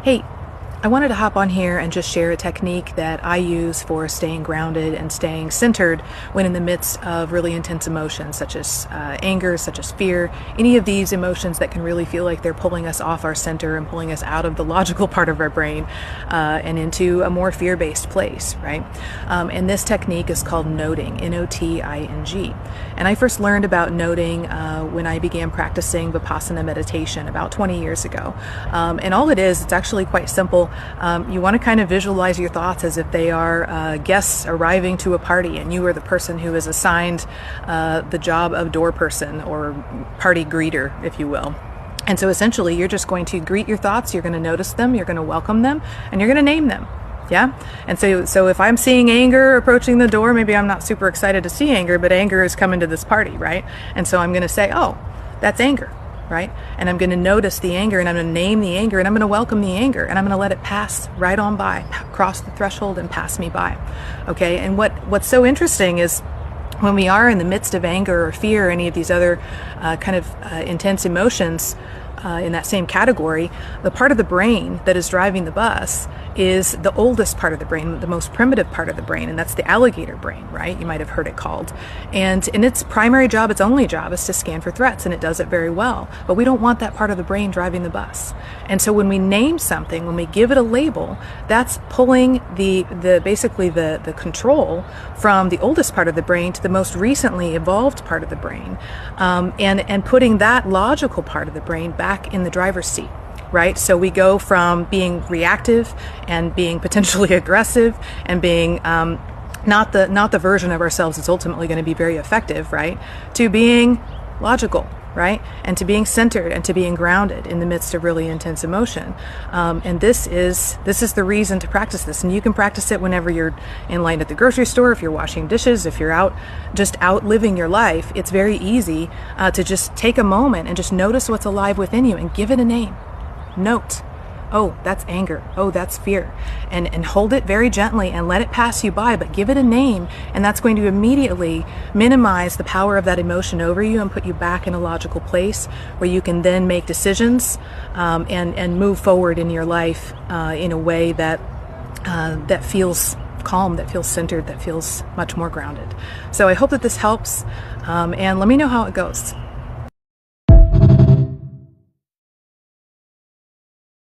Hey, I wanted to hop on here and just share a technique that I use for staying grounded and staying centered when in the midst of really intense emotions, such as anger, such as fear, any of these emotions that can really feel like they're pulling us off our center and pulling us out of the logical part of our brain and into a more fear-based place, right? And this technique is called noting, N-O-T-I-N-G. And I first learned about noting when I began practicing Vipassana meditation about 20 years ago. And all it is, it's actually quite simple. You want to kind of visualize your thoughts as if they are guests arriving to a party and you are the person who is assigned the job of door person or party greeter, if you will. And so essentially you're just going to greet your thoughts, you're going to notice them, you're going to welcome them, and you're going to name them. Yeah. And so if I'm seeing anger approaching the door, maybe I'm not super excited to see anger, but anger is coming to this party, right? And so I'm going to say, oh, that's anger. Right? And I'm going to notice the anger and I'm going to name the anger and I'm going to welcome the anger and I'm going to let it pass right on by, cross the threshold and pass me by. Okay. And what's so interesting is when we are in the midst of anger or fear or any of these other intense emotions in that same category, the part of the brain that is driving the bus is the oldest part of the brain, the most primitive part of the brain, and that's the alligator brain, right? You might have heard it called. And in its primary job, its only job is to scan for threats, and it does it very well. But we don't want that part of the brain driving the bus. And so when we name something, when we give it a label, that's pulling the control from the oldest part of the brain to the most recently evolved part of the brain, and putting that logical part of the brain back in the driver's seat. Right? So we go from being reactive and being potentially aggressive and being not the version of ourselves that's ultimately going to be very effective, right? To being logical, right? And to being centered and to being grounded in the midst of really intense emotion. And this is the reason to practice this. And you can practice it whenever you're in line at the grocery store, if you're washing dishes, if you're out living your life. It's very easy to just take a moment and just notice what's alive within you and give it a name. Note, oh, that's anger. Oh, that's fear. And hold it very gently and let it pass you by, but give it a name. And that's going to immediately minimize the power of that emotion over you and put you back in a logical place where you can then make decisions and move forward in your life in a way that feels calm, that feels centered, that feels much more grounded. So I hope that this helps, and let me know how it goes.